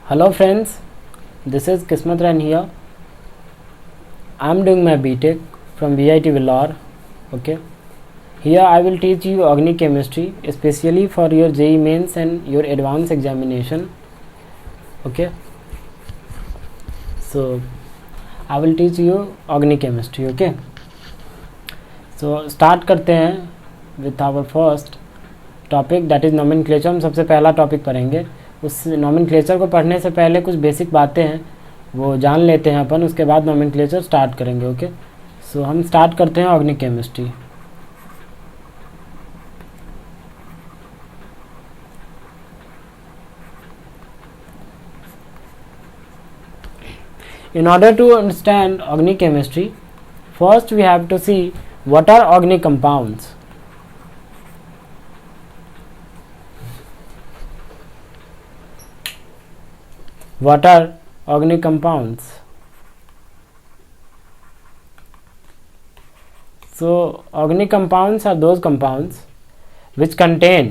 Hello friends, this is Kismat Ran here. I am doing my BTech from VIT Vellore. Okay. Here I will teach you organic chemistry, especially for your JEE mains and your advanced examination. Okay. So I will teach you organic chemistry. Okay. So start करते हैं with our first topic, that is nomenclature. हम सबसे पहला topic पढ़ेंगे. उस nomenclature को पढ़ने से पहले कुछ बेसिक बातें हैं वो जान लेते हैं अपन, उसके बाद नॉमेनक्लेचर स्टार्ट करेंगे. ओके. सो हम स्टार्ट करते हैं organic chemistry. In order to understand organic chemistry, first we have to see what are organic compounds. What are organic compounds? So organic compounds are those compounds which contain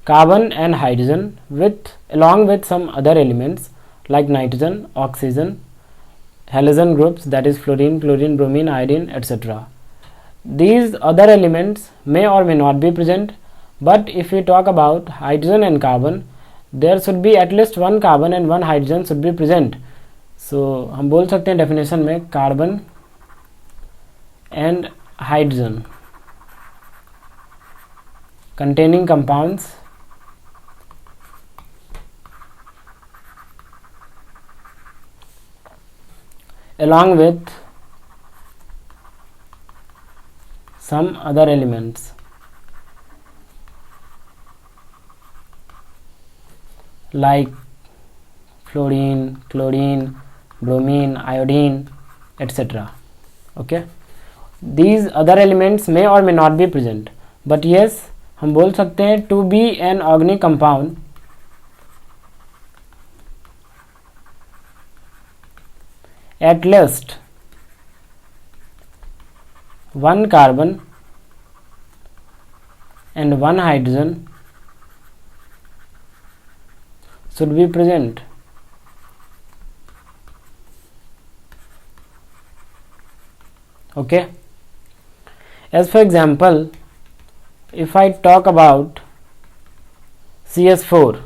carbon and hydrogen along with some other elements like nitrogen, oxygen, halogen groups, that is fluorine, chlorine, bromine, iodine, etc. These other elements may or may not be present, but if we talk about hydrogen and carbon, there should be at least one carbon and one hydrogen should be present. So हम बोल सकते हैं definition में carbon and hydrogen containing compounds along with some other elements like fluorine, chlorine, bromine, iodine, etc. Okay. These other elements may or may not be present, but yes, हम बोल सकते हैं to be an organic compound at least one carbon and one hydrogen should be present. Okay. As for example, if I talk about CH4,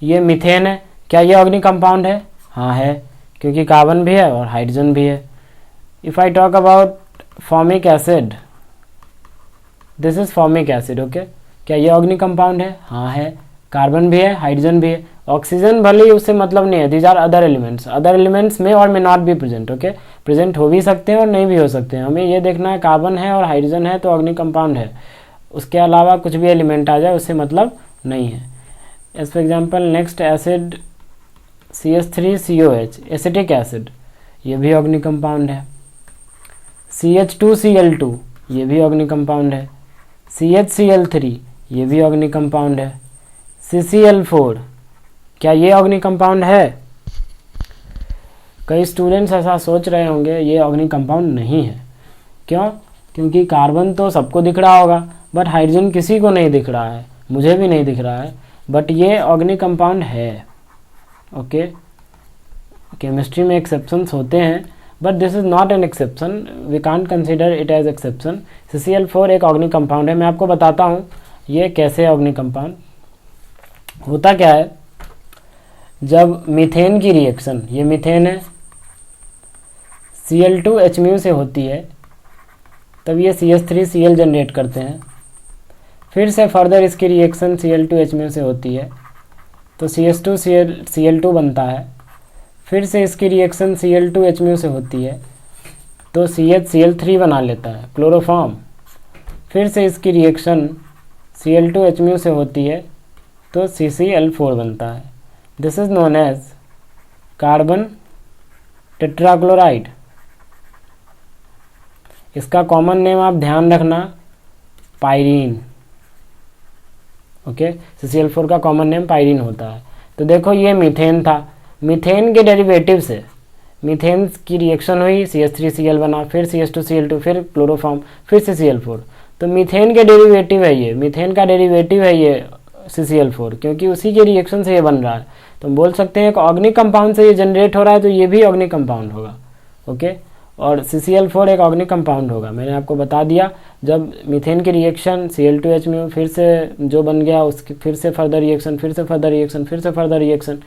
ये methane है. क्या ये organic compound है? हाँ है, क्योंकि कार्बन भी है और हाइड्रोजन भी है. If I talk about formic acid, this is formic acid. Okay. क्या ये ऑर्गेनिक कंपाउंड है? हाँ है, कार्बन भी है, हाइड्रोजन भी है. ऑक्सीजन भले ही उससे मतलब नहीं है. These are other elements. Other elements में और may not be present. Okay. Present हो भी सकते हैं और नहीं भी हो सकते हैं. हमें ये देखना है कार्बन है और हाइड्रोजन है तो ऑर्गेनिक कंपाउंड है. उसके अलावा कुछ भी एलिमेंट आ जाए उससे मतलब नहीं है. As for example next acid CH3COH, acetic acid, ये भी ऑर्गेनिक कंपाउंड है. CH2Cl2, ये भी ऑर्गेनिक कंपाउंड है. CHCl3, ये भी ऑर्गेनिक कंपाउंड है. CCl4, क्या ये ऑर्गेनिक कंपाउंड है? कई स्टूडेंट्स ऐसा सोच रहे होंगे ये ऑर्गेनिक कंपाउंड नहीं है. क्यों? क्योंकि कार्बन तो सबको दिख रहा होगा बट हाइड्रोजन किसी को नहीं दिख रहा है, मुझे भी नहीं दिख रहा है, बट ये ऑर्गेनिक कंपाउंड है. ओके. केमिस्ट्री में एक्सेप्शंस होते हैं but this is not an exception. We can't consider it as exception. CCl4 एक ऑर्गेनिक कंपाउंड है. मैं आपको बताता हूँ ये कैसे ऑर्गेनिक कंपाउंड होता. क्या है, जब मीथेन की रिएक्शन, ये मीथेन है, Cl2H से होती है तब ये CH3Cl जनरेट करते हैं. फिर से फर्दर इसकी रिएक्शन Cl2H से होती है तो CH2Cl2 बनता है. फिर से इसकी रिएक्शन Cl2H से होती है तो CHCl3 बना लेता है, क्लोरोफॉर्म. फिर से इसकी रिएक्शन Cl2H से होती है तो CCl4 बनता है. This is known as carbon tetrachloride. इसका कॉमन नेम आप ध्यान रखना, पायरीन. ओके. CCl4 का कॉमन नेम पायरीन होता है. तो देखो ये मीथेन था. मीथेन के डेरिवेटिव से मीथेन की रिएक्शन हुई, CH3Cl बना, फिर CH2Cl2, फिर क्लोरोफॉर्म, फिर CCl4. तो मीथेन के डेरिवेटिव है ये, मीथेन का डेरिवेटिव है ये CCl4, क्योंकि उसी के रिएक्शन से ये बन रहा है। तो हम बोल सकते हैं एक ऑर्गेनिक कंपाउंड से ये जनरेट हो रहा है तो ये भी ऑर्गेनिक कंपाउंड होगा। ओके, और CCl4 एक ऑर्गेनिक कंपाउंड होगा। मैंने आपको बता दिया, जब मीथेन की रिएक्शन Cl2H में फिर से जो बन गया उसकी फिर से फर्दर रिएक्शन, फिर से फर्दर रिएक्शन, फिर से फर्दर रिएक्शन,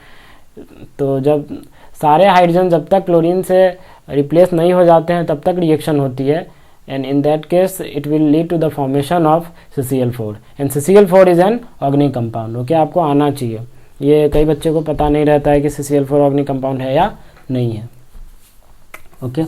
तो जब सारे हाइड्रोजन जब तक क्लोरीन से रिप्लेस नहीं हो जाते हैं तब तक रिएक्शन होती है, and in that case it will lead to the formation of CCl4, and CCl4 is an organic compound। Okay, आपको आना चाहिए, ये कई बच्चे को पता नहीं रहता है कि CCl4 ऑर्गेनिक कंपाउंड है या नहीं है। ओके,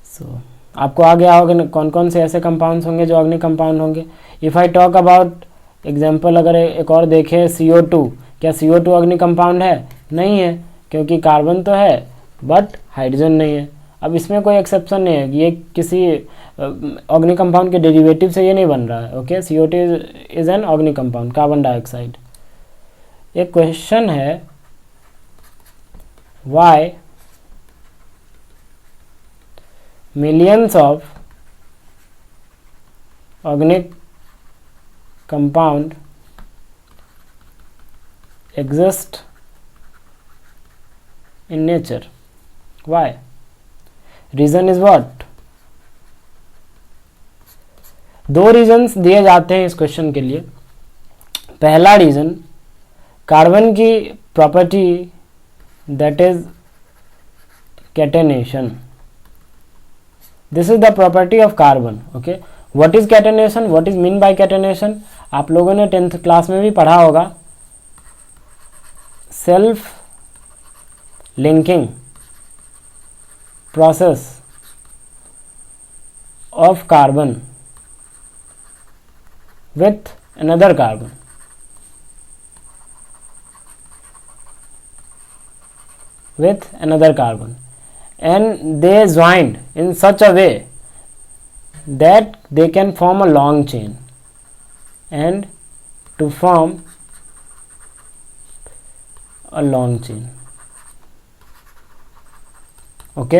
सो आपको आ गया होगा कौन कौन से ऐसे कंपाउंड्स होंगे जो ऑर्गेनिक कंपाउंड होंगे। If I talk about example, अगर एक और देखें CO2, क्या CO2 ऑर्गेनिक कंपाउंड है? नहीं है, क्योंकि कार्बन तो है बट हाइड्रोजन नहीं है। अब इसमें कोई एक्सेप्शन नहीं है, ये किसी ऑर्गेनिक कंपाउंड के डेरिवेटिव से ये नहीं बन रहा है। Okay, CO2 is an organic compound, carbon dioxide. एक क्वेश्चन है, why millions of organic compound exist in nature? Why? Reason is what? दो रीजन्स दिए जाते हैं इस क्वेश्चन के लिए। पहला रीजन, कार्बन की property that is catenation. This is the property of carbon. Okay, what is catenation? What is mean by catenation? आप लोगों ने 10th क्लास में भी पढ़ा होगा। Self linking process of carbon with another carbon, and they joined in such a way that they can form a long chain, and to form a long chain, okay,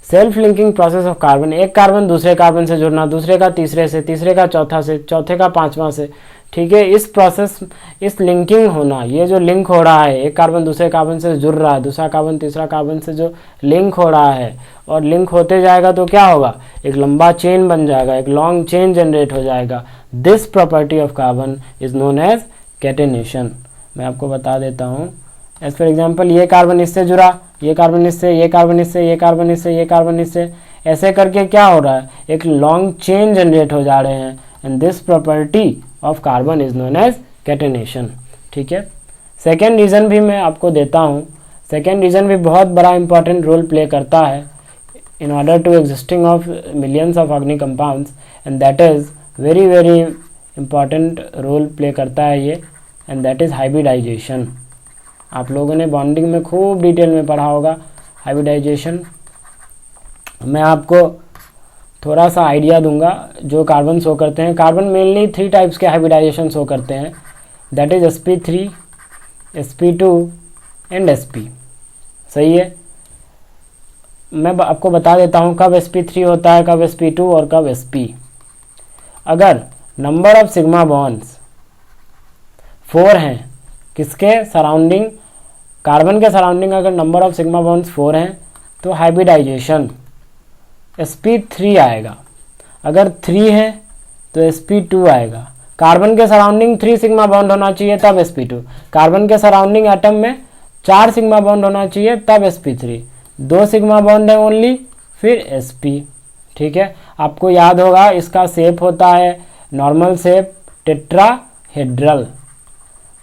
self linking process of carbon, एक carbon दूसरे carbon से जुड़ना, दूसरे का तीसरे से, तीसरे का चौथा से, चौथे का पांचवा से। ठीक है, इस प्रोसेस, इस लिंकिंग होना, ये जो लिंक हो रहा है, एक कार्बन दूसरे कार्बन से जुड़ रहा है, दूसरा कार्बन तीसरा कार्बन से जो लिंक हो रहा है, और लिंक होते जाएगा तो क्या होगा, एक लंबा चेन बन जाएगा, एक लॉन्ग चेन जनरेट हो जाएगा। This property of carbon is known as catenation. मैं आपको बता देता हूँ, एज फॉर एग्जाम्पल, ये कार्बन इससे जुड़ा, ये कार्बन इससे, ये कार्बन इससे, ये कार्बन इससे, ये कार्बन इससे, ऐसे करके क्या हो रहा है, एक लॉन्ग चेन जनरेट हो जा रहे हैं, and this property of carbon is known as catenation. ठीक है, सेकेंड रीज़न भी मैं आपको देता हूँ। सेकेंड रीज़न भी बहुत बड़ा इंपॉर्टेंट रोल प्ले करता है in order to existing of millions of organic compounds, and that is very very important role play करता है ये, एंड दैट इज़ हाइब्रिडाइजेशन। आप लोगों ने बॉन्डिंग में खूब डिटेल में पढ़ा होगा हाइब्रिडाइजेशन। मैं आपको थोड़ा सा आइडिया दूंगा जो कार्बन शो करते हैं। कार्बन मेनली 3 टाइप्स के हाइब्रिडाइजेशन शो करते हैं, that is sp3, sp2 and sp। सही है, मैं आपको बता देता हूँ कब sp3 होता है, कब sp2 और कब sp। अगर नंबर ऑफ सिग्मा बॉन्ड्स 4 हैं, किसके सराउंडिंग, कार्बन के सराउंडिंग अगर नंबर ऑफ सिग्मा बॉन्ड्स 4 हैं तो हाइब्रिडाइजेशन sp3 आएगा। अगर 3 है तो sp2 आएगा। कार्बन के सराउंडिंग 3 सिग्मा बॉन्ड होना चाहिए तब sp2, कार्बन के सराउंडिंग एटम में 4 सिग्मा बॉन्ड होना चाहिए तब sp3, 2 सिग्मा बॉन्ड है ओनली, फिर sp। ठीक है, आपको याद होगा इसका शेप होता है नॉर्मल शेप टेट्राहेड्रल,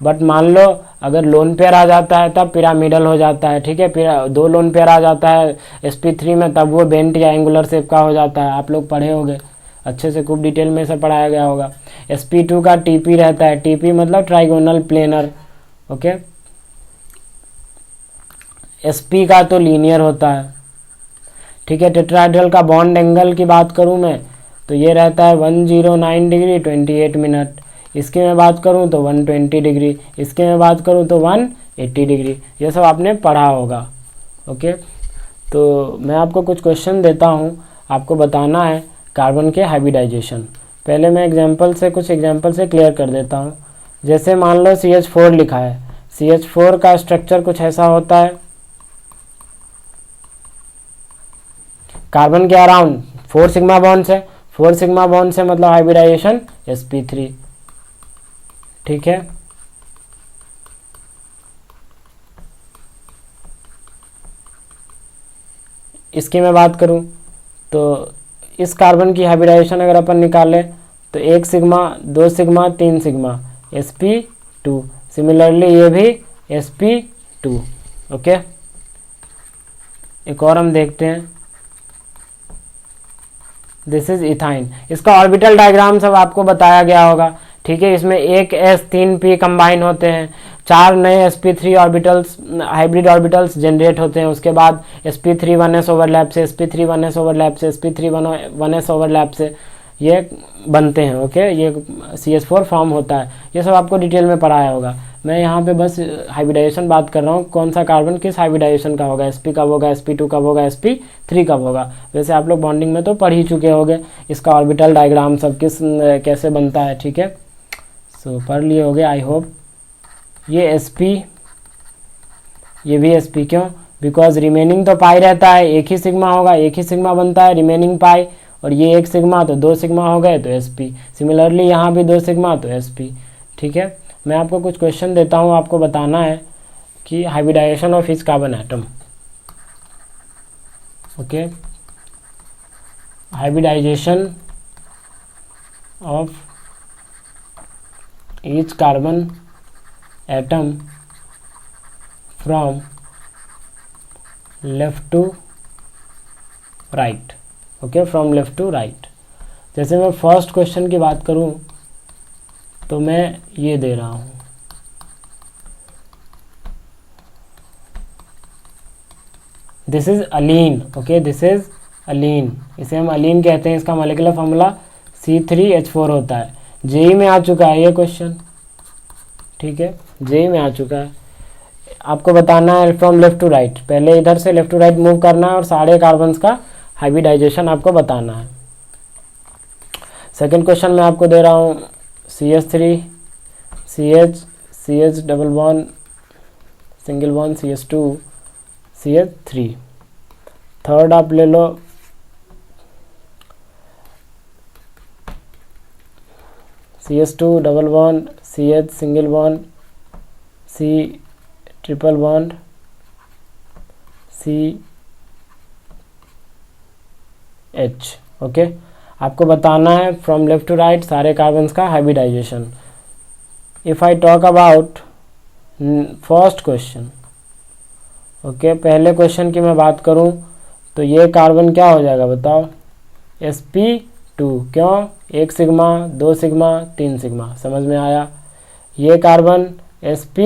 बट मान लो अगर लोन पेयर आ जाता है तब पिरामिडल हो जाता है। ठीक है, फिर 2 लोन पेयर आ जाता है sp3 में तब वो बेंट या एंगुलर शेप का हो जाता है। आप लोग पढ़े होंगे अच्छे से, खूब डिटेल में से पढ़ाया गया होगा। sp2 का tp रहता है, tp मतलब ट्राइगोनल प्लेनर। ओके, sp का तो लीनियर होता है। ठीक है, टेट्राहेड्रल का बॉन्ड एंगल की बात करूं मैं तो ये रहता है 109 डिग्री 28 मिनट। इसकी मैं बात करूं तो 120 डिग्री, इसके मैं बात करूं तो 180 डिग्री। ये सब आपने पढ़ा होगा। ओके, तो मैं आपको कुछ क्वेश्चन देता हूं, आपको बताना है कार्बन के हाइब्रिडाइजेशन। पहले मैं कुछ एग्जांपल से क्लियर कर देता हूं। जैसे मान लो CH4 लिखा है, CH4 का स्ट्रक्चर कुछ ऐसा होता है, कार्बन के अराउंड 4 सिग्मा बॉन्ड्स है, 4 सिग्मा बॉन्ड से मतलब हाइब्रिडाइजेशन sp3, ठीक है। इसकी मैं बात करूं तो इस कार्बन की हाइब्रिडाइजेशन अगर अपन निकालें तो 1 sigma 2 sigma 3 sigma sp2, similarly ये भी sp2, ओके। एक और हम देखते हैं, दिस इज इथाइन। इसका ऑर्बिटल डायग्राम सब आपको बताया गया होगा, ठीक है। इसमें एक s 3 p कंबाइन होते हैं, 4 नए sp3 orbitals hybrid orbitals generate होते हैं, उसके बाद sp3 1s ओवरलैप से, sp3 1s ओवरलैप से, sp3 1s ओवरलैप से ये बनते हैं, ओके। ये CH4 फॉर्म होता है, ये सब आपको डिटेल में पढ़ाया होगा। मैं यहाँ पे बस हाइब्रिडाइजेशन बात कर रहा हूँ, कौन सा कार्बन किस हाइब्रिडाइजेशन का होगा, sp कब होगा, sp2 कब होगा, sp3 कब होगा। वैसे आप लोग बॉन्डिंग में तो पढ़ ही चुके होंगे, इसका ऑर्बिटल डायग्राम सब कैसे बनता है, ठीक है। सो पढ़ लिए होगे आई होप। ये sp, ये भी sp, क्यों, बिकॉज रिमेनिंग तो पाई रहता है, एक ही सिग्मा होगा, एक ही सिग्मा बनता है, रिमेनिंग पाई, और ये 1 सिग्मा तो 2 सिग्मा हो गए तो sp, सिमिलरली यहाँ भी 2 सिग्मा तो sp, ठीक है। मैं आपको कुछ क्वेश्चन देता हूँ, आपको बताना है कि hybridisation of each carbon atom, okay. Hybridisation of each carbon atom from left to right, okay, from left to right. जैसे मैं फर्स्ट क्वेश्चन की बात करूं तो मैं ये दे रहा हूं, this is Aleen, okay, this is Aleen, इसे हम अलीन कहते हैं। इसका मॉलिक्यूलर फॉर्मूला C3H4 होता है। जेई में आ चुका है ये क्वेश्चन, ठीक है, जेई में आ चुका है। आपको बताना है फ्रॉम लेफ्ट टू राइट, पहले इधर से लेफ्ट टू राइट मूव करना है और सारे कार्बन्स का हाइब्रिडाइजेशन आपको बताना है। सेकंड क्वेश्चन मैं आपको दे रहा हूँ CH3 CH double bond single bond CH2 CH3। Third आप ले लो CH2 double bond CH single bond C triple bond CH, okay. आपको बताना है फ्रॉम लेफ्ट टू राइट सारे कार्बन्स का hybridisation. If I talk about first question, okay, पहले question की मैं बात करूं तो ये कार्बन क्या हो जाएगा बताओ, sp2, क्यों, 1 सिग्मा 2 सिग्मा 3 सिग्मा, समझ में आया। ये carbon sp,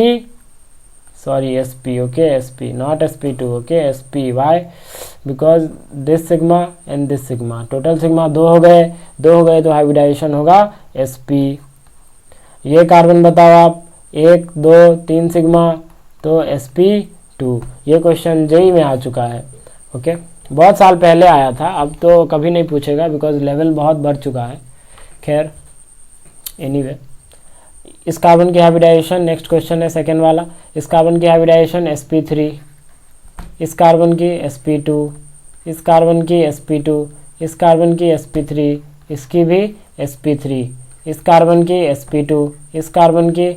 okay, sp, not sp2, okay, sp, why, because this sigma and this sigma, total sigma 2 हो गए तो हाइब्रिडाइजेशन होगा sp। ये कार्बन बताओ आप 1 2 3 सिग्मा तो sp2। ये क्वेश्चन जेई में आ चुका है, ओके, बहुत साल पहले आया था, अब तो कभी नहीं पूछेगा बिकॉज लेवल बहुत बढ़ चुका है। खैर एनीवे, इस कार्बन की हाइब्रिडाइजेशन, नेक्स्ट क्वेश्चन है सेकेंड वाला, इस कार्बन की हाइब्रिडाइजेशन sp3, इस कार्बन की sp2, इस कार्बन की sp2, इस कार्बन की sp3, इसकी भी sp3, इस कार्बन की sp2, इस कार्बन की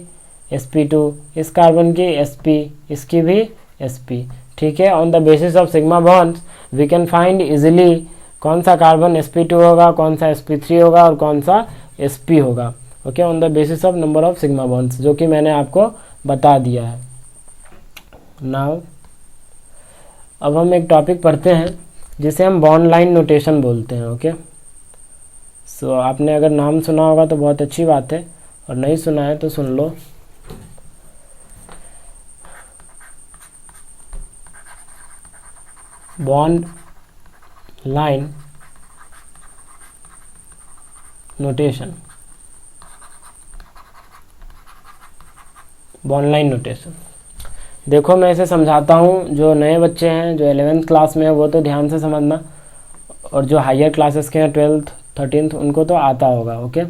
sp2, इस कार्बन की sp, इसकी भी sp, ठीक है। On the basis of sigma bonds we can find easily कौन सा कार्बन sp2 होगा, कौन सा sp3 होगा और कौन सा sp होगा, okay, on the basis of number of sigma bonds, जो कि मैंने आपको बता दिया है। नाउ अब हम एक टॉपिक पढ़ते हैं जिसे हम बॉन्ड लाइन नोटेशन बोलते हैं, ओके। सो आपने अगर नाम सुना होगा तो बहुत अच्छी बात है, और नहीं सुना है तो सुन लो। Bond line notation, bond line notation, देखो मैं इसे समझाता हूँ। जो नए बच्चे हैं, जो 11th क्लास में है, वो तो ध्यान से समझना, और जो हायर क्लासेस के हैं 12th 13th उनको तो आता होगा, ओके।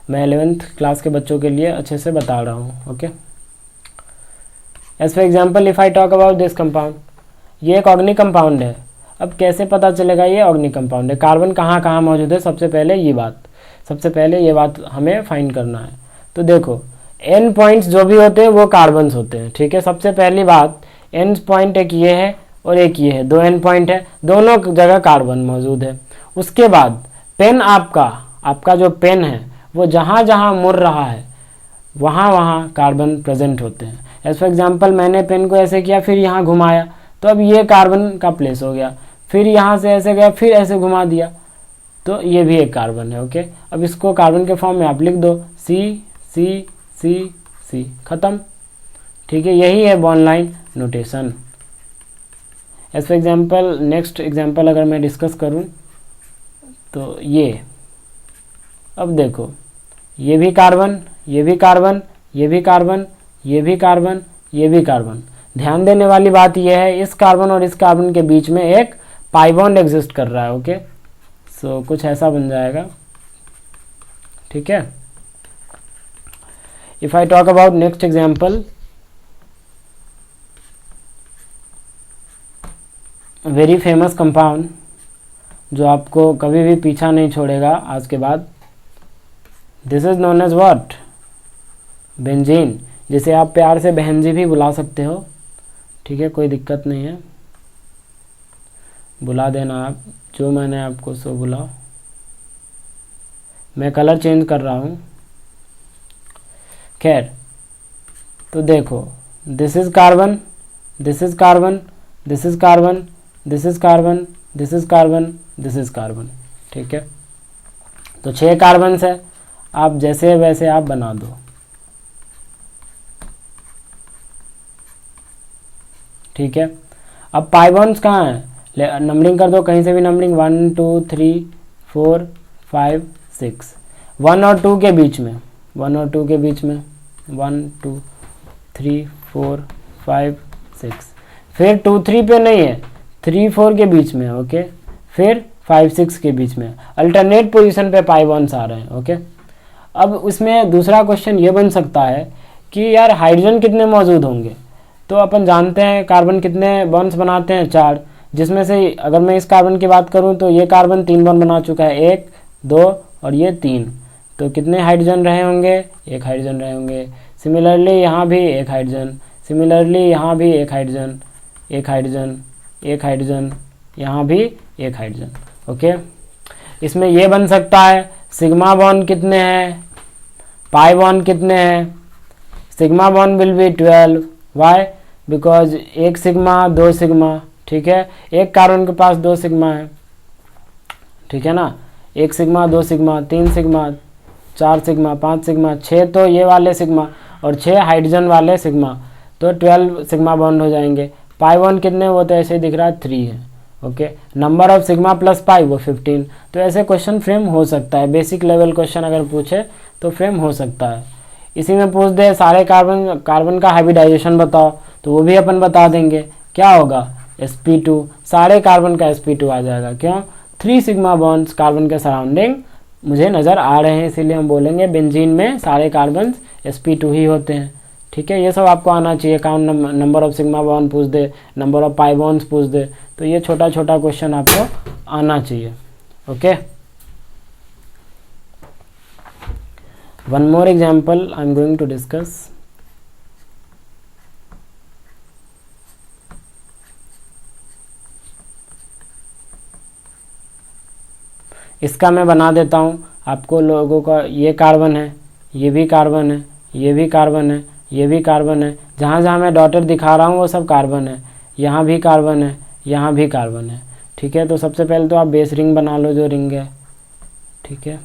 मैं 11th क्लास के बच्चों के लिए अच्छे से बता रहा हूँ। Okay, as for example if I talk about this compound, ये एक ऑर्गेनिक कंपाउंड है। अब कैसे पता चलेगा ये ऑर्गेनिक कंपाउंड है? कार्बन कहाँ कहाँ मौजूद है, सबसे पहले ये बात हमें फाइंड करना है। तो देखो एन पॉइंट्स जो भी होते हैं वो कार्बन्स होते हैं, ठीक है। सबसे पहली बात, एन पॉइंट एक ये है और एक ये है, 2 एन पॉइंट है, दोनों जगह कार्बन मौजूद है। उसके बाद पेन, आपका जो पेन है वो जहाँ जहाँ मुड़ रहा है वहाँ वहाँ कार्बन प्रेजेंट होते हैं। एज फॉर एग्जाम्पल मैंने पेन को ऐसे किया, फिर यहाँ घुमाया, तो अब ये कार्बन का प्लेस हो गया। फिर यहाँ से ऐसे गया, फिर ऐसे घुमा दिया, तो ये भी एक कार्बन है। ओके, अब इसको कार्बन के फॉर्म में आप लिख दो, सी सी सी सी, खत्म। ठीक है, यही है bond line notation. As for example next example अगर मैं डिस्कस करूँ तो ये, अब देखो ये भी कार्बन, ये भी कार्बन, ये भी कार्बन, ये भी कार्बन, ये भी कार्बन। ध्यान देने वाली बात यह है इस कार्बन और इस कार्बन के बीच में एक पाई बॉन्ड एग्जिस्ट कर रहा है। ओके, सो कुछ ऐसा बन जाएगा, ठीक है। If I talk about next example, very famous compound जो आपको कभी भी पीछा नहीं छोड़ेगा आज के बाद, this is known as what, benzene, जिसे आप प्यार से बहन जी भी बुला सकते हो, ठीक है, कोई दिक्कत नहीं है, बुला देना आप, जो मैंने आपको सो बुलाओ। मैं कलर चेंज कर रहा हूँ। खैर, तो देखो this is carbon, this is carbon, this is carbon, this is carbon, this is carbon, this is carbon, ठीक है। तो 6 कार्बन है, आप जैसे वैसे आप बना दो, ठीक है। अब पाई बॉन्ड्स कहाँ हैं, नंबरिंग कर दो, कहीं से भी नंबरिंग, 1 2 3 4 5 6, 1 और 2 के बीच में, 1 और 2 के बीच में, 1 2 3 4 5 6, फिर 2 3 पे नहीं है, 3 4 के बीच में, ओके, फिर 5 6 के बीच में, अल्टरनेट पोजीशन पे पाई बॉन्ड्स आ रहे हैं। ओके, अब उसमें दूसरा क्वेश्चन ये बन सकता है कि यार हाइड्रोजन कितने मौजूद होंगे। तो अपन जानते हैं कार्बन कितने बॉन्ड्स बनाते हैं, 4, जिसमें से अगर मैं इस कार्बन की बात करूं तो ये कार्बन 3 बॉन्ड बना चुका है, 1 2 और ये 3, तो कितने हाइड्रोजन रहे होंगे, 1 हाइड्रोजन रहे होंगे। सिमिलरली यहाँ भी 1 हाइड्रोजन, सिमिलरली यहाँ भी 1 हाइड्रोजन, 1 हाइड्रोजन, 1 हाइड्रोजन, यहाँ भी 1 हाइड्रोजन। ओके, इसमें ये बन सकता है सिग्मा बॉन्ड कितने हैं, पाई बॉन्ड कितने हैं। Sigma bond will be 12, why, because 1 sigma 2 sigma, ठीक है, एक कार्बन के पास 2 सिग्मा है, ठीक है ना, 1 sigma 2 sigma 3 sigma 4 sigma 5 sigma 6, तो ये वाले सिग्मा और 6 हाइड्रोजन वाले सिग्मा, तो 12 सिग्मा बॉन्ड हो जाएंगे। पाई बॉन्ड कितने, वो तो ऐसे ही दिख रहा है 3 है। Okay, number of sigma plus pi वो 15। तो ऐसे क्वेश्चन फ्रेम हो सकता है, बेसिक लेवल क्वेश्चन अगर पूछे तो फ्रेम हो सकता है। इसी में पूछ दे सारे कार्बन का हाइब्रिडाइजेशन बताओ, तो वो भी अपन बता देंगे, क्या होगा, sp2, सारे कार्बन का sp2 आ जाएगा। क्यों, 3 सिग्मा बॉन्ड्स कार्बन के सराउंडिंग मुझे नज़र आ रहे हैं, इसीलिए हम बोलेंगे बेंजीन में सारे कार्बन sp2 ही होते हैं। ठीक है, ये सब आपको आना चाहिए। Count number of sigma bond पूछ दे, नंबर ऑफ पाई बॉन्ड्स पूछ दे, तो ये छोटा छोटा क्वेश्चन आपको आना चाहिए। Okay, one more example I am going to discuss. इसका मैं बना देता हूँ आपको लोगों का। ये कार्बन है, ये भी कार्बन है, ये भी कार्बन है, ये भी कार्बन है, जहाँ जहाँ मैं डॉटेड दिखा रहा हूँ वो सब कार्बन है। यहाँ भी कार्बन है, यहाँ भी कार्बन है। ठीक है, तो सबसे पहले तो आप बेस रिंग बना लो, जो रिंग है। ठीक है,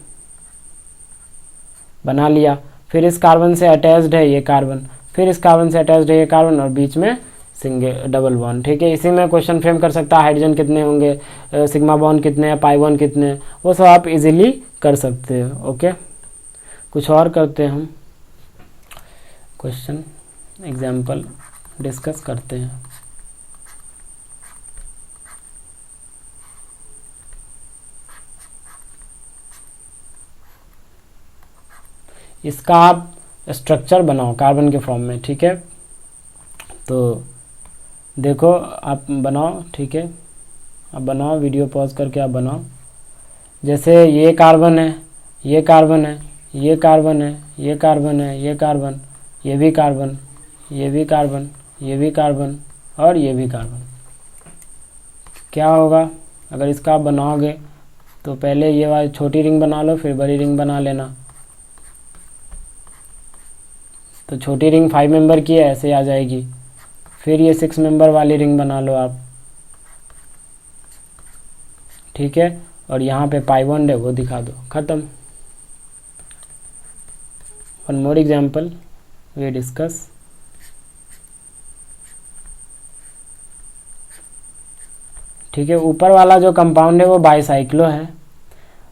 बना लिया। फिर इस कार्बन से अटैच्ड है ये कार्बन, फिर इस कार्बन से अटैच्ड है ये कार्बन, और बीच में सिंगल डबल बॉन्ड। ठीक है, इसी में क्वेश्चन फ्रेम कर सकता है, हाइड्रोजन कितने होंगे, सिग्मा बॉन्ड कितने हैं, पाई बॉन्ड कितने हैं, वो सब आप इजीली कर सकते हो। ओके, कुछ और करते हैं हम, क्वेश्चन एग्जाम्पल डिस्कस करते हैं। इसका आप स्ट्रक्चर बनाओ कार्बन के फॉर्म में, ठीक है। तो देखो आप बनाओ, ठीक है, आप बनाओ, वीडियो पॉज करके आप बनाओ। जैसे ये कार्बन है, ये कार्बन है, ये कार्बन है, ये कार्बन है, ये कार्बन, ये भी कार्बन, ये भी कार्बन, ये भी कार्बन और ये भी कार्बन। क्या होगा अगर इसका आप बनाओगे तो पहले ये वाली छोटी रिंग बना लो, फिर बड़ी रिंग बना लेना। तो छोटी रिंग 5 मेंबर की है, ऐसे आ जाएगी। फिर ये 6 मेंबर वाली रिंग बना लो आप, ठीक है। और यहाँ पे पाई बॉन्ड है वो दिखा दो, ख़त्म। One more example we discuss. ठीक है, ऊपर वाला जो कंपाउंड है वो बाईसाइक्लो है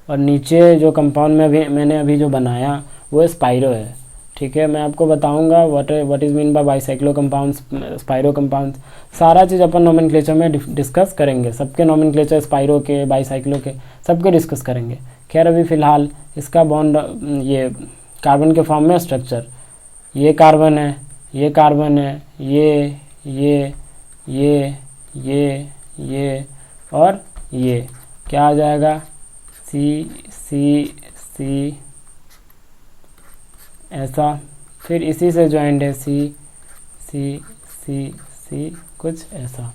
और नीचे जो कंपाउंड में मैंने अभी जो बनाया वो स्पाइरो है, ठीक है। मैं आपको बताऊंगा what is mean by bicyclo compounds, spiro compounds, सारा चीज़ अपन नोमेनक्लेचर में डिस्कस करेंगे। सबके नोमेनक्लेचर, स्पाइरो के, बाईसाइक्लो के, सबके डिस्कस करेंगे। खैर अभी फ़िलहाल इसका बॉन्ड, ये कार्बन के फॉर्म में स्ट्रक्चर, ये कार्बन है, ये कार्बन है, ये और ये क्या आ जाएगा, सी सी सी ऐसा। फिर इसी से ज्वाइंट है सी सी सी सी कुछ ऐसा।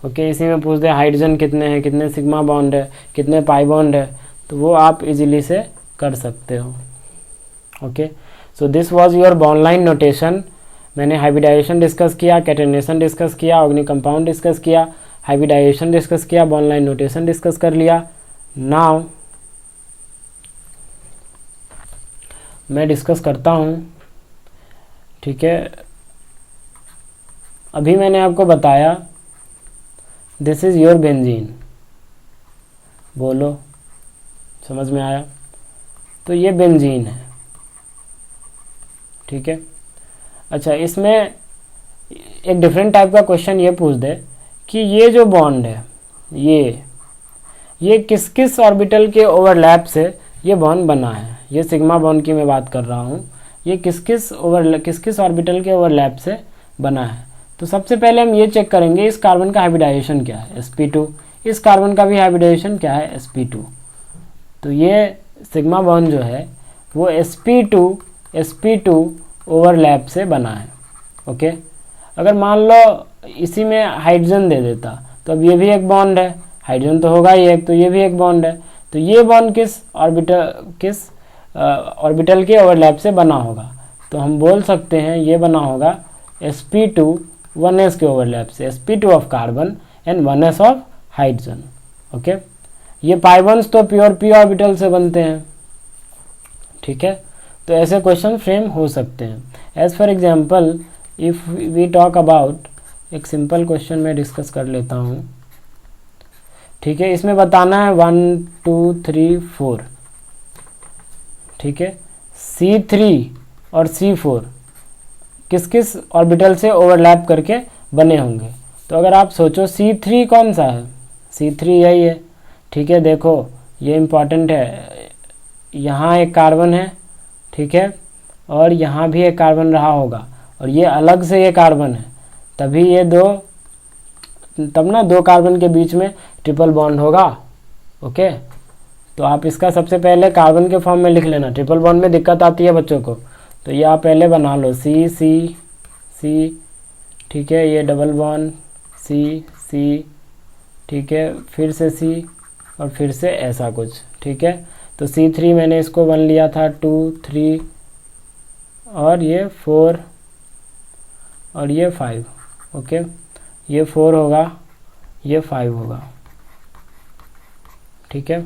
ओके, इसी में पूछ दे हाइड्रोजन कितने हैं, कितने सिग्मा बॉन्ड है, कितने पाई बॉन्ड है, तो वो आप इजीली से कर सकते हो। Okay, so this was your bond line notation. मैंने हाइब्रिडाइजेशन डिस्कस किया, कैटेनेशन डिस्कस किया, ऑर्गेनिक कंपाउंड डिस्कस किया, हाइब्रिडाइजेशन डिस्कस किया, बॉन्ड लाइन नोटेशन डिस्कस कर लिया। नाउ मैं डिस्कस करता हूँ, ठीक है। अभी मैंने आपको बताया दिस इज़ योर बेंजीन, बोलो समझ में आया? तो ये बेंजीन है, ठीक है। अच्छा, इसमें एक डिफरेंट टाइप का क्वेश्चन ये पूछ दे कि ये जो बॉन्ड है ये किस किस ऑर्बिटल के ओवरलैप से ये बॉन्ड बना है। ये सिग्मा बॉन्ड की मैं बात कर रहा हूँ, ये किस किस ऑर्बिटल के ओवरलैप से बना है। तो सबसे पहले हम ये चेक करेंगे इस कार्बन का हाइब्रिडाइजेशन क्या है, sp2। इस कार्बन का भी हाइब्रिडाइजेशन क्या है, sp2। तो ये सिग्मा बॉन्ड जो है वो sp2 ओवरलैप से बना है। ओके, अगर मान लो इसी में हाइड्रोजन दे देता तो अब ये भी एक बॉन्ड है, हाइड्रोजन तो होगा ही एक, तो ये भी एक बॉन्ड है। तो ये बॉन्ड किस ऑर्बिटल के ओवरलैप से बना होगा, तो हम बोल सकते हैं ये बना होगा sp2 1s के ओवरलैप से, sp2 of carbon and 1s of hydrogen. Okay, ये पाई बॉन्ड्स तो प्योर p ऑर्बिटल से बनते हैं, ठीक है। तो ऐसे क्वेश्चन फ्रेम हो सकते हैं। As for example if we talk about, एक सिंपल क्वेश्चन मैं डिस्कस कर लेता हूँ, ठीक है। इसमें बताना है 1 2 3 4, ठीक है। C3 और C4 किस किस ऑर्बिटल से ओवरलैप करके बने होंगे। तो अगर आप सोचो C3 कौन सा है, C3 यही है, ठीक है। देखो ये इम्पॉर्टेंट है, यहाँ एक कार्बन है, ठीक है, और यहाँ भी एक कार्बन रहा होगा और ये अलग से ये कार्बन है, तभी ये तब ना दो कार्बन के बीच में ट्रिपल बॉन्ड होगा। ओके, तो आप इसका सबसे पहले कार्बन के फॉर्म में लिख लेना। ट्रिपल बॉन्ड में दिक्कत आती है बच्चों को, तो ये आप पहले बना लो सी सी सी, ठीक है। ये डबल बॉन्ड सी सी, ठीक है, फिर से सी और फिर से ऐसा कुछ, ठीक है। तो C3 मैंने इसको 1 लिया था, 2 3 और ये 4 और ये 5। ओके, ये 4 होगा, ये 5 होगा, ठीक है।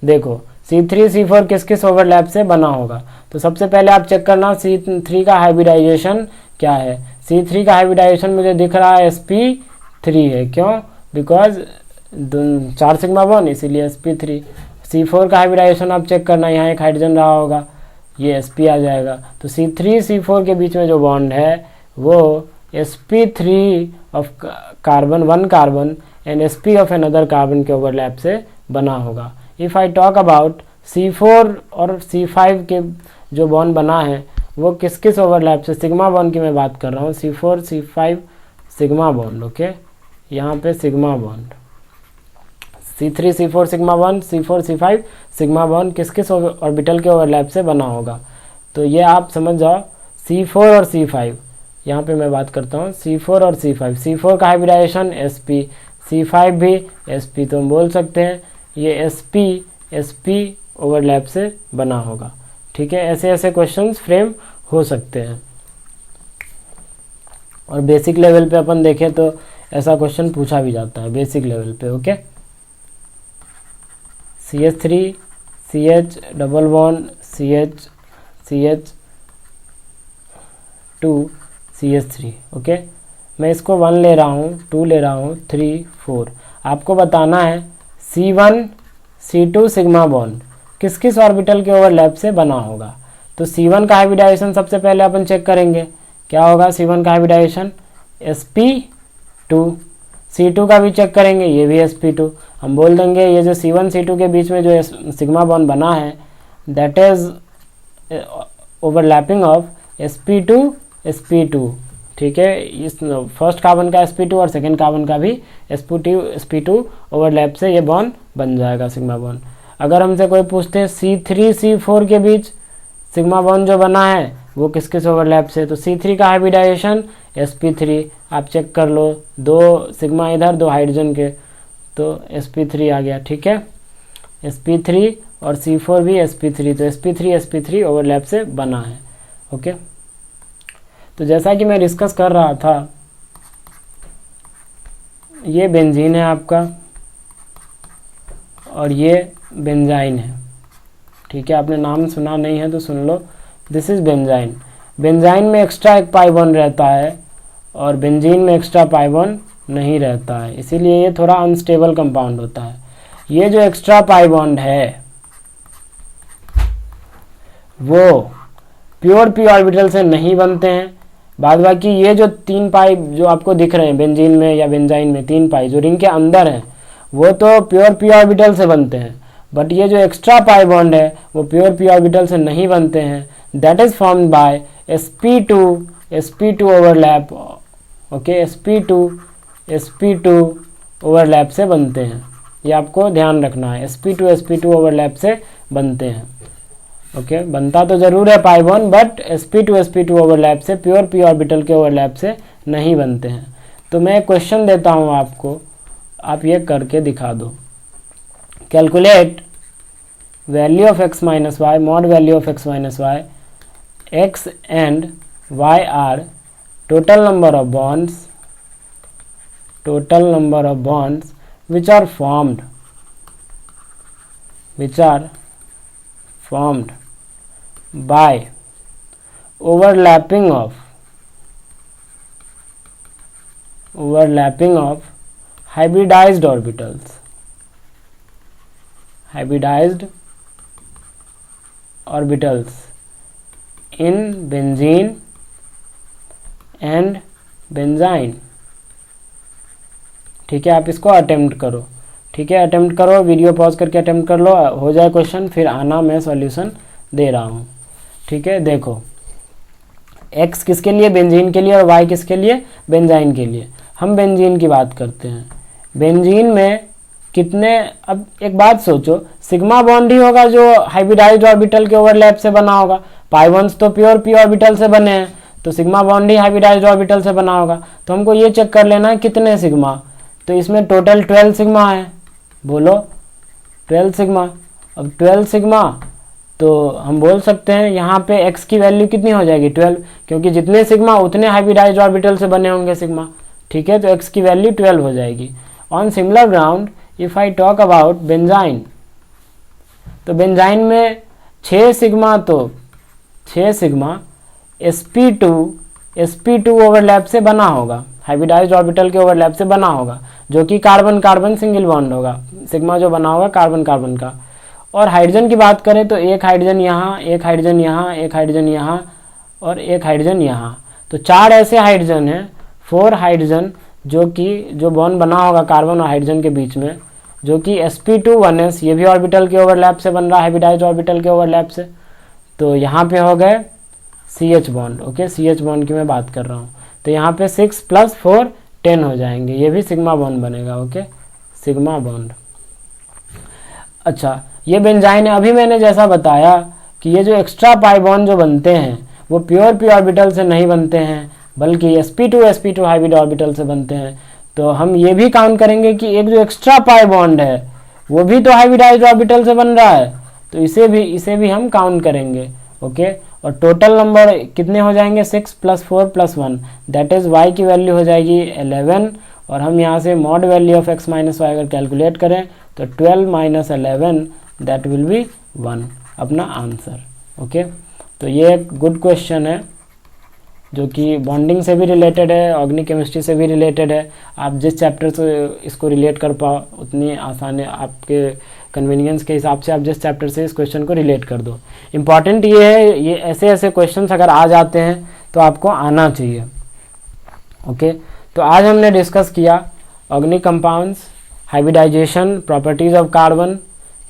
देखो C3 C4 किस किस ओवरलैप से बना होगा। तो सबसे पहले आप चेक करना C3 का हाइब्रिडाइजेशन क्या है। C3 का हाइब्रिडाइजेशन मुझे दिख रहा है sp3 है, क्यों, बिकॉज 4 सिग्मा बॉन्ड इसीलिए sp3। C4 का हाइब्रिडाइजेशन आप चेक करना, यहाँ एक हाइड्रोजन रहा होगा, ये sp आ जाएगा। तो C3 C4 के बीच में जो बॉन्ड है वो sp3 of carbon 1 carbon and sp of another carbon के ओवरलैप से बना होगा। If I talk about C4 और C5 के जो बॉन्ड बना है वो किस किस ओवरलैप से, सिग्मा बॉन्ड की मैं बात कर रहा हूँ, C4 C5 sigma bond, okay, यहाँ पे sigma bond, C3 C4 sigma bond, C4 C5 sigma bond किस किस ऑर्बिटल के ओवरलैप से बना होगा। तो ये आप समझ जाओ, C4 और C5, यहाँ पे मैं बात करता हूँ C4 और C5, C4 का हाइब्रिडाइजेशन sp, C5 भी sp, तो हम बोल सकते हैं ये sp ओवरलैप से बना होगा। ठीक है, ऐसे ऐसे क्वेश्चंस फ्रेम हो सकते हैं। और बेसिक लेवल पे अपन देखें तो ऐसा क्वेश्चन पूछा भी जाता है बेसिक लेवल पे, okay. CH3 CH double bond CH2 CH3, okay. मैं इसको 1 ले रहा हूँ, 2 ले रहा हूँ, 3 4। आपको बताना है C1 C2 सिग्मा बॉन्ड किस किस ऑर्बिटल के ओवरलैप से बना होगा। तो C1 का हाइब्रिडाइजेशन सबसे पहले अपन चेक करेंगे, क्या होगा C1 का हाइब्रिडाइजेशन sp2, C2 का भी चेक करेंगे, ये भी sp2। हम बोल देंगे ये जो C1 C2 के बीच में जो सिग्मा बॉन्ड बना है that is overlapping of sp2 ठीक है, इस फर्स्ट कार्बन का sp2 और सेकेंड कार्बन का भी sp2 ओवरलैप से ये बॉन्ड बन जाएगा सिग्मा बॉन्ड। अगर हमसे कोई पूछते हैं C3 C4 के बीच सिग्मा बॉन्ड जो बना है वो किस किस ओवरलैप से, तो C3 का हाइब्रिडाइजेशन sp3, आप चेक कर लो, 2 सिग्मा इधर 2 हाइड्रोजन के, तो sp3 आ गया। ठीक है, sp3 और C4 भी sp3, तो sp3 ओवरलैप से बना है, ओके। तो जैसा कि मैं डिस्कस कर रहा था, ये बेंजीन है आपका और ये बेंजाइन है। ठीक है, आपने नाम सुना नहीं है तो सुन लो, दिस इज बेंजाइन। बेंजाइन में एक्स्ट्रा एक पाई बॉन्ड रहता है और बेंजीन में एक्स्ट्रा पाई बॉन्ड नहीं रहता है, इसीलिए ये थोड़ा अनस्टेबल कंपाउंड होता है। ये जो एक्स्ट्रा पाई बॉन्ड है वो प्योर p ऑर्बिटल से नहीं बनते हैं, बाद बाकी ये जो 3 पाई जो आपको दिख रहे हैं बेंजीन में या बेंजाइन में 3 पाई जो रिंग के अंदर हैं वो तो प्योर p ऑर्बिटल से बनते हैं, बट ये जो एक्स्ट्रा पाई बॉन्ड है वो प्योर p ऑर्बिटल से नहीं बनते हैं, that is formed by sp2 overlap, okay, sp2 overlap से बनते हैं, ये आपको ध्यान रखना है, sp2 ओवरलैप से बनते हैं, ओके। बनता तो जरूर है pi bond but sp2 overlap से, प्योर p ऑर्बिटल के ओवरलैप से नहीं बनते हैं। तो मैं क्वेश्चन देता हूँ आपको, आप ये करके दिखा दो, calculate value of x minus y, mod value of x minus y, x and y are total number of bonds which are formed by overlapping of hybridized orbitals in benzene and benzyne। ठीक है, आप इसको attempt करो, ठीक है, attempt करो, video pause करके attempt कर लो, हो जाए क्वेश्चन फिर आना, मैं सॉल्यूशन दे रहा हूँ। ठीक है, देखो x किसके लिए, बेंजीन के लिए, और y किसके लिए, बेंजाइन के लिए। हम बेंजीन की बात करते हैं, बेंजीन में कितने, अब एक बात सोचो, सिग्मा बॉन्ड ही होगा जो हाइब्रिडाइज्ड ऑर्बिटल के ओवरलैप से बना होगा, पाई बॉन्ड्स तो प्योर p ऑर्बिटल से बने हैं, तो सिग्मा बॉन्ड ही हाइब्रिडाइज्ड ऑर्बिटल से बना होगा। तो हमको ये चेक कर लेना है कितने सिग्मा, तो इसमें टोटल 12 सिग्मा है, बोलो 12 सिग्मा। अब 12 सिग्मा तो हम बोल सकते हैं यहाँ पे x की वैल्यू कितनी हो जाएगी 12, क्योंकि जितने सिग्मा उतने हाइब्रिडाइज्ड ऑर्बिटल से बने होंगे सिग्मा। ठीक है, तो x की वैल्यू 12 हो जाएगी। On similar ground if I talk about benzene, तो बेंजाइन में 6 सिग्मा, तो 6 सिग्मा sp2 ओवरलैप से बना होगा, हाइब्रिडाइज्ड ऑर्बिटल के ओवरलैप से बना होगा, जो कि कार्बन कार्बन सिंगल बॉन्ड होगा, सिग्मा जो बना होगा कार्बन कार्बन का। और हाइड्रोजन की बात करें तो एक हाइड्रोजन यहाँ, एक हाइड्रोजन यहाँ, एक हाइड्रोजन यहाँ और एक हाइड्रोजन यहाँ, तो 4 ऐसे हाइड्रोजन हैं, 4 हाइड्रोजन जो बॉन्ड बना होगा कार्बन और हाइड्रोजन के बीच में, जो कि sp2 1s, ये भी ऑर्बिटल के ओवरलैप से बन रहा है, हाइब्रिडाइज्ड ऑर्बिटल के ओवरलैप से। तो यहाँ पे हो गए CH bond, okay, CH bond की मैं बात कर रहा हूँ। तो यहाँ पे 6 + 4 10 हो जाएंगे, ये भी सिग्मा बॉन्ड बनेगा, ओके, सिग्मा बॉन्ड। अच्छा, ये बेंजाइन है। अभी मैंने जैसा बताया कि ये जो एक्स्ट्रा पाई बॉन्ड जो बनते हैं वो प्योर पी ऑर्बिटल से नहीं बनते हैं, बल्कि sp2 हाइब्रिड ऑर्बिटल से बनते हैं। तो हम ये भी काउंट करेंगे कि एक जो एक्स्ट्रा पाई बॉन्ड है वो भी तो हाइब्रिडाइज्ड ऑर्बिटल से बन रहा है, तो इसे भी हम काउंट करेंगे, ओके। और टोटल नंबर कितने हो जाएंगे, 6 + 4 + 1, दैट इज y की वैल्यू हो जाएगी 11। और हम यहाँ से mod value of x - y अगर कैलकुलेट करें तो 12 - 11 दैट विल बी 1, अपना आंसर, ओके। तो ये एक गुड क्वेश्चन है जो कि बॉन्डिंग से भी रिलेटेड है, ऑर्गेनिक केमिस्ट्री से भी रिलेटेड है। आप जिस चैप्टर से इसको रिलेट कर पाओ उतनी आसान है, आपके कन्वीनियंस के हिसाब से आप जिस चैप्टर से इस क्वेश्चन को रिलेट कर दो। इम्पॉर्टेंट ये है, ये ऐसे क्वेश्चंस अगर आ जाते हैं तो आपको आना चाहिए, ओके। तो आज हमने डिस्कस किया organic compounds, hybridisation, properties of carbon,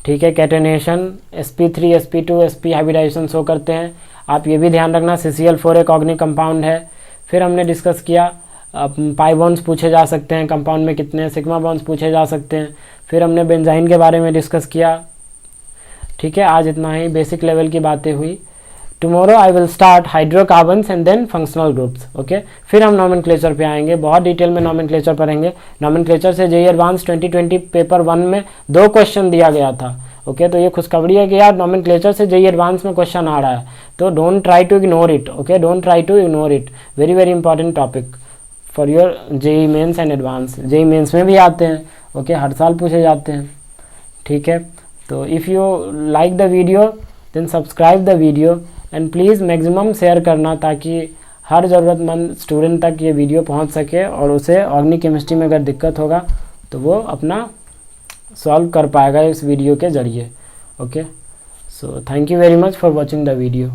ठीक है, catenation, sp3 sp2 sp hybridisation show करते हैं। आप ये भी ध्यान रखना CCl4 एक ऑर्गेनिक कंपाउंड है। फिर हमने डिस्कस किया पाई बॉन्ड्स पूछे जा सकते हैं, कंपाउंड में कितने सिग्मा बॉन्ड्स पूछे जा सकते हैं। फिर हमने बेंजाइन के बारे में डिस्कस किया, ठीक है। आज इतना ही बेसिक लेवल की बातें हुई। Tomorrow I will start hydrocarbons and then functional groups, okay. फिर हम नॉमेनक्लेचर पे आएंगे, बहुत डिटेल में नॉमेनक्लेचर पढ़ेंगे। नॉमेनक्लेचर से JEE एडवांस 2020 पेपर 1 में 2 क्वेश्चन दिया गया था, ओके। तो ये खुशखबरी है कि यार नॉमेनक्लेचर से JEE एडवांस में क्वेश्चन आ रहा है, तो don't try to ignore it, okay, don't try to ignore it, very very important topic for your JEE mains and advance. JEE mains में भी आते हैं, ओके, हर साल पूछे जाते हैं, ठीक है। तो if you like the video then subscribe the video and please maximum share करना, ताकि हर ज़रूरतमंद स्टूडेंट तक ये वीडियो पहुंच सके और उसे ऑर्गेनिक केमिस्ट्री में अगर दिक्कत होगा तो वो अपना सॉल्व कर पाएगा इस वीडियो के ज़रिए, okay. So thank you very much for watching the video.